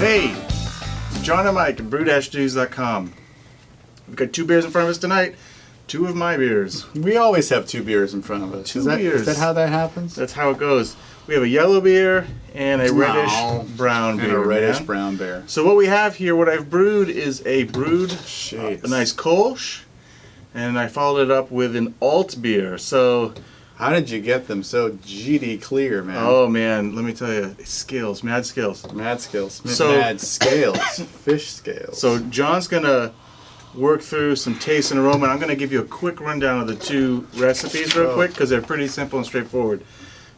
Hey, it's John and Mike at brew-news.com. We've got 2 beers in front of us tonight. 2 of my beers. We always have 2 beers in front of us. Is that how that happens? That's how it goes. We have a yellow beer and a reddish-brown beer. And a reddish-brown beer. So what we have here, what I've brewed is a nice Kolsch, and I followed it up with an alt beer. So how did you get them so GD clear, man? Oh man, let me tell you, skills, mad skills. Mad skills. Mad scales. Fish scales. So John's gonna work through some taste and aroma. I'm gonna give you a quick rundown of the 2 recipes real quick because they're pretty simple and straightforward.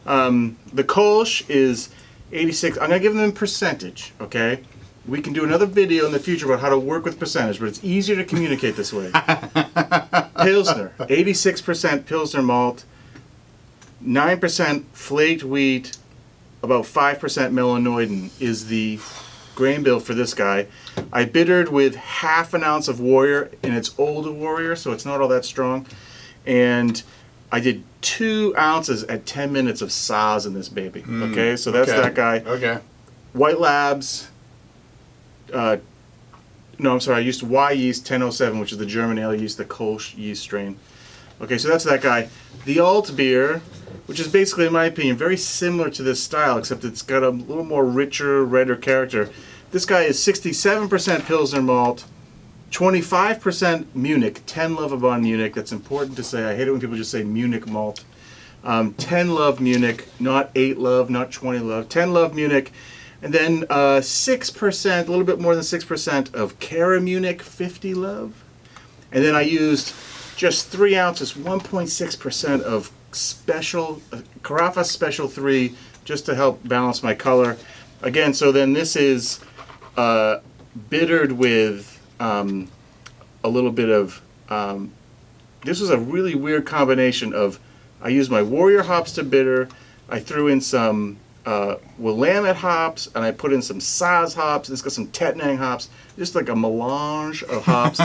The Kolsch is 86. I'm gonna give them in percentage, okay? We can do another video in the future about how to work with percentage, but it's easier to communicate this way. Pilsner, 86% Pilsner malt, 9% flaked wheat, about 5% melanoidin is the grain bill for this guy. I bittered with ½ an ounce of Warrior, and it's older Warrior, so it's not all that strong. And I did 2 ounces at 10 minutes of Saaz in this baby. Okay, so that's that guy. Okay. White Labs. No, I'm sorry. I used Y yeast 1007, which is the German ale yeast, the Kolsch yeast strain. Okay, so that's that guy. The alt beer, which is basically, in my opinion, very similar to this style, except it's got a little more richer, redder character. This guy is 67% Pilsner malt, 25% Munich, 10 Lovibond Munich. That's important to say. I hate it when people just say Munich malt. 10 Love Munich, not 8 Love, not 20 Love. 10 Love Munich. And then 6%, a little bit more than 6% of Cara Munich, 50 Love. And then I used just 3 ounces, 1.6% of special, Carafa Special 3, just to help balance my color. Again, so then this is bittered with a little bit of, this was a really weird combination of, I used my Warrior hops to bitter, I threw in some Willamette hops, and I put in some Saaz hops, and it's got some Tettnang hops, just like a melange of hops,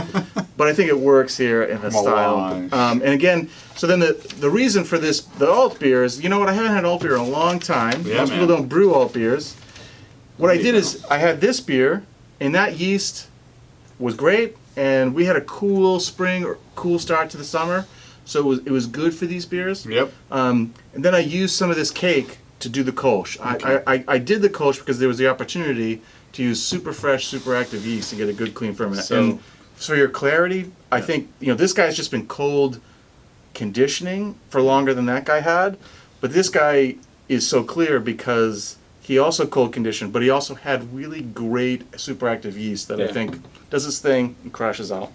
but I think it works here in the style. And again, so then the reason for this, the alt beer is, you know what, I haven't had alt beer in a long time. Yeah, Most people don't brew alt beers. What I did is, I had this beer, and that yeast was great, and we had a cool spring or cool start to the summer, so it was good for these beers. Yep. And then I used some of this cake to do the Kolsch. Okay. I did the Kolsch because there was the opportunity to use super fresh, super active yeast and get a good clean ferment. So, and for your clarity, I think this guy's just been cold conditioning for longer than that guy had, but this guy is so clear because he also cold conditioned, but he also had really great super active yeast that I think does his thing and crashes out.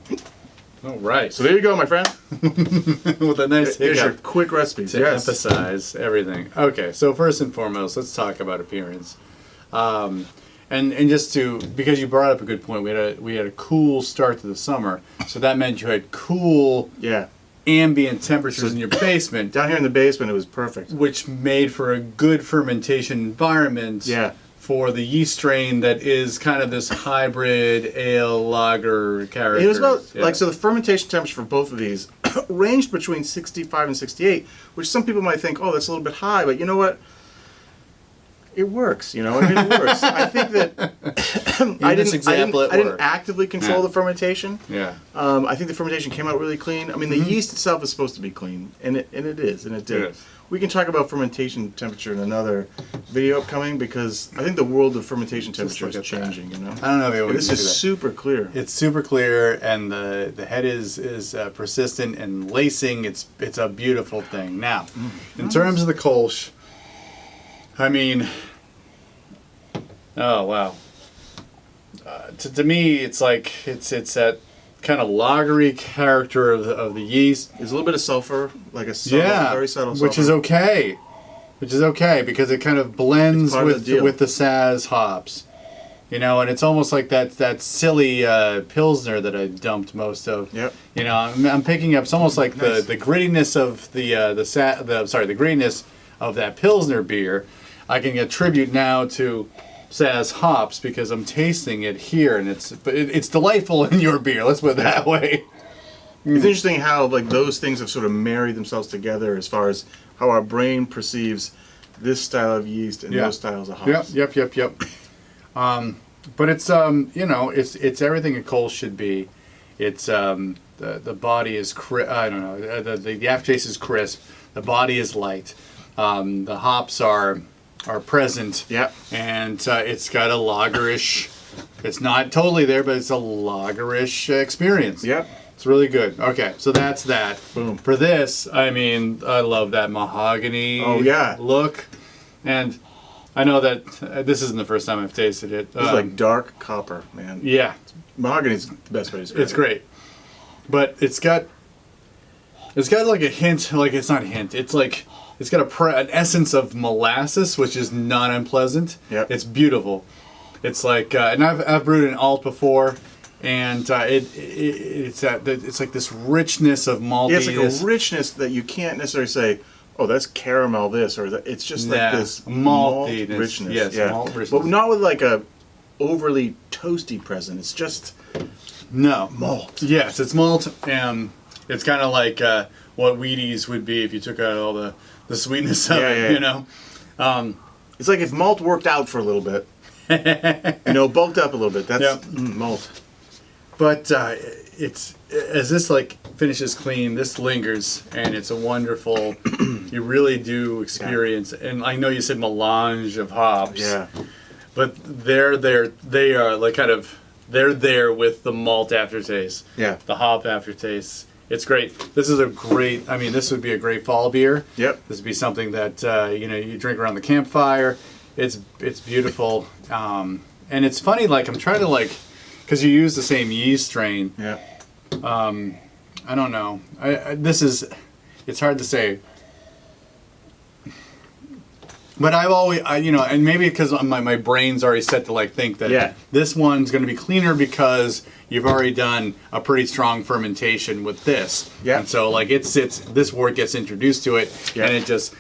All right. So there you go, my friend. With a nice Here's your quick recipes. To emphasize everything. Okay, so first and foremost, let's talk about appearance. And just because you brought up a good point, we had a cool start to the summer, so that meant you had cool ambient temperatures in your basement. Down here in the basement, it was perfect. Which made for a good fermentation environment. Yeah. For the yeast strain that is kind of this hybrid ale lager character. It was about so the fermentation temperature for both of these ranged between 65 and 68, which some people might think, oh, that's a little bit high, but you know what? It works. It works. I think that I didn't actively control the fermentation. Yeah. I think the fermentation came out really clean. I mean, the yeast itself is supposed to be clean, and it is, and it did. It is. We can talk about fermentation temperature in another video upcoming because I think the world of fermentation temperature is changing. I don't know if this is super clear. It's super clear, and the head is persistent and lacing. It's a beautiful thing. Now, in terms of the Kolsch, I mean, oh wow. To me, it's like it's that kind of lagery character of the yeast. There's a little bit of sulfur, like a subtle, very subtle sulfur. Which is okay because it kind of blends with the Saaz hops, and it's almost like that silly Pilsner that I dumped most of. Yep. I'm picking up. It's almost like the grittiness of the grittiness of that Pilsner beer. I can attribute now to Saaz hops because I'm tasting it here, and it's delightful in your beer. Let's put it that way. It's interesting how those things have sort of married themselves together as far as how our brain perceives this style of yeast and those styles of hops. Yep. But it's it's everything a Kolsch should be. It's the body is I don't know, the aftertaste is crisp. The body is light. The hops are present. Yep. And it's got a lagerish. It's not totally there, but it's a lagerish experience. Yep. It's really good. Okay, so that's that. Boom. For this, I mean, I love that mahogany look. And I know that this isn't the first time I've tasted it. It's like dark copper, man. Yeah. Mahogany's the best way to describe it. It's great. But it's got like a hint, like it's not a hint. It's like it's got an essence of molasses, which is not unpleasant. Yep. It's beautiful. It's like and I've brewed an alt before. And it's like this richness of maltiness. Yeah, it's like a richness that you can't necessarily say, oh, that's caramel this, or that. It's just like this malt richness. Yes, yeah. malt richness. But not with like a overly toasty present. It's just malt. Yes, it's malt, and it's kind of like what Wheaties would be if you took out all the sweetness of it, you know? It's like if malt worked out for a little bit. Bulked up a little bit. That's malt. But it's as this like finishes clean, this lingers, and it's a wonderful. You really do experience, and I know you said melange of hops. Yeah. But they are like kind of they're there with the malt aftertaste. Yeah. The hop aftertaste. It's great. This is a great. I mean, this would be a great fall beer. Yep. This would be something that you drink around the campfire. It's beautiful, and it's funny. Like I'm trying to because you use the same yeast strain. Yeah. I don't know. It's hard to say. But I've always, and maybe because my brain's already set to think that this one's going to be cleaner because you've already done a pretty strong fermentation with this. Yeah. And so this wort gets introduced to it, and it just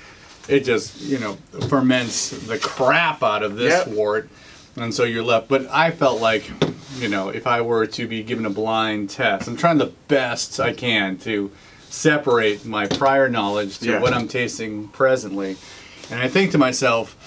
ferments the crap out of this wort, and so you're left. But I felt like, if I were to be given a blind test, I'm trying the best I can to separate my prior knowledge to what I'm tasting presently. And I think to myself,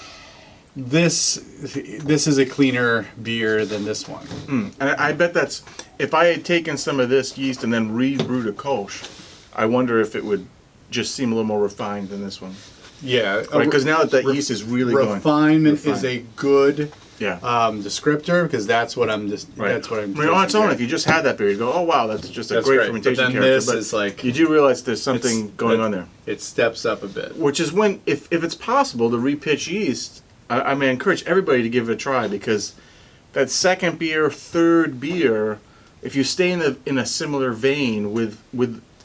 this is a cleaner beer than this one. And I bet that's, if I had taken some of this yeast and then re-brewed a Kolsch, I wonder if it would just seem a little more refined than this one. Yeah. Because now that yeast is really refinement is a good descriptor, because that's what I'm just. Right. That's what I'm. I mean, on its own, if you just had that beer, you go, "Oh wow, that's just a great fermentation but then character." This is like you do realize there's something going on there. It steps up a bit. Which is when, if it's possible to repitch yeast, I may encourage everybody to give it a try, because that second beer, third beer, if you stay in a similar vein with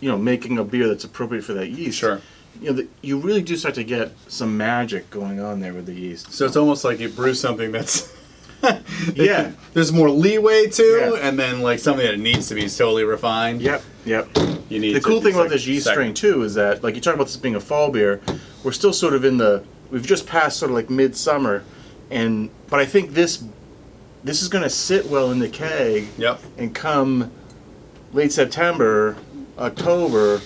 making a beer that's appropriate for that yeast, sure. You really do start to get some magic going on there with the yeast. So it's almost like you brew something that's there's more leeway to, and then something that needs to be totally refined. Yep. You need. The cool thing about this yeast strain too is that, you talk about this being a fall beer, we're still sort of we've just passed sort of midsummer, but I think this is going to sit well in the keg. Yep. And come late September, October.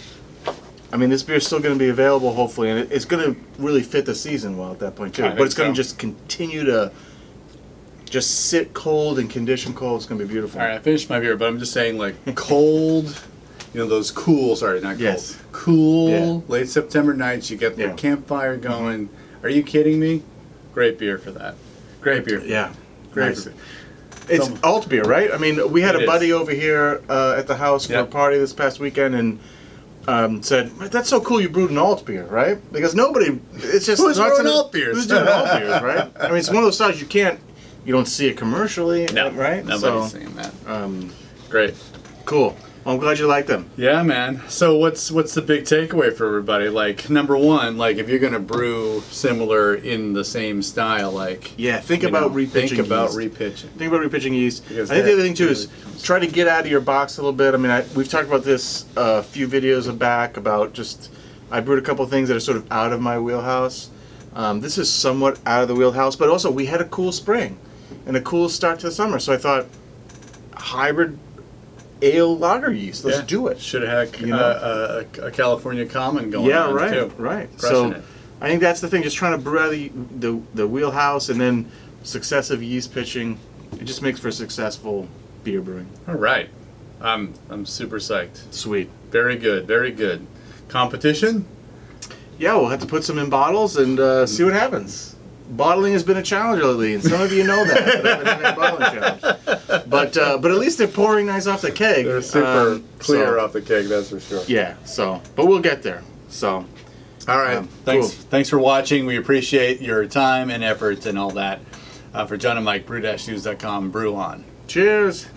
I mean, this beer's still going to be available, hopefully, and it's going to really fit the season well at that point, too. But it's going to just continue to just sit cold and condition cold. It's going to be beautiful. All right, I finished my beer, but I'm just saying, cold, those cool, sorry, not cold. Yes. Cool, late September nights, you get the campfire going. Are you kidding me? Great beer for that. Great beer. Yeah. Great Nice. beer. It's alt beer, right? I mean, we had a buddy over here at the house for a party this past weekend, and said, "That's so cool you brewed an alt beer, right?" Because it's just who's brewing alt beers? Who's doing alt beers, right? I mean, it's one of those styles you don't see it commercially, right? Nobody's seeing that. Great, cool. Well, I'm glad you like them. Yeah, man. So what's the big takeaway for everybody? Number one, if you're gonna brew similar in the same style, think about repitching. Think about repitching. Think about repitching yeast. I think the other thing too is try to get out of your box a little bit. I mean, we've talked about this a few videos back about I brewed a couple of things that are sort of out of my wheelhouse. This is somewhat out of the wheelhouse, but also we had a cool spring and a cool start to the summer, so I thought hybrid ale lager yeast. Let's do it. Should have had a California Common going on too. Right. Crushing So it. I think that's the thing. Just trying to brew out of the wheelhouse, and then successive yeast pitching. it just makes for successful beer brewing. All right. I'm super psyched. Sweet. Very good. Very good. Competition? Yeah, we'll have to put some in bottles and see what happens. Bottling has been a challenge lately, and some of you know that. But I've been having a bottling challenge. But at least they're pouring nice off the keg. They're super clear off the keg, that's for sure. Yeah. So, but we'll get there. So. All right. Cool. Thanks for watching. We appreciate your time and efforts and all that. For John and Mike, brew-news.com, brew on. Cheers.